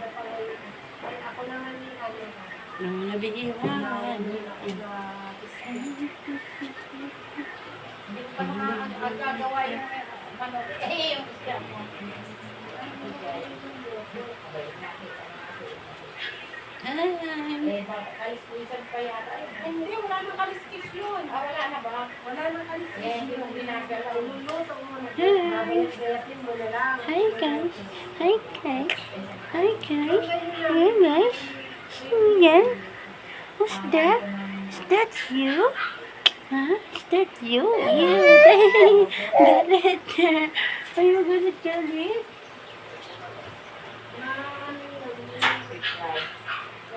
Ako naman yung ano. Nung nabihiwan. Hindi ko pa nakakagawa yung ano. Yung isya mo. Kaliskisan pa yata. Hindi, wala nang kaliskis yun. Wala na ba? Wala nang kaliskis. Hindi mo ginagalaw. Luluto mo na. Galatin mo na lang. Hi guys. Hi guys. Hi guys. Hey guys. Yeah. What's that? Is that you? Huh? Is that you? You. Galit. Are you gonna tell it?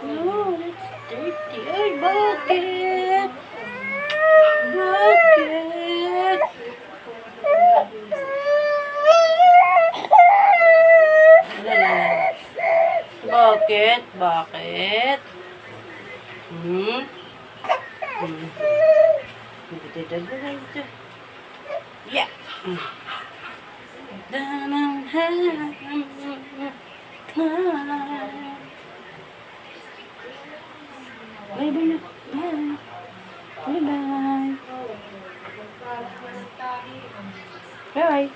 No, that's dirty. Ay, bakit? Bakit? Bakit? Bakit? Hmm? Yeah. Bye-bye na. Bye. Bye-bye. Bye.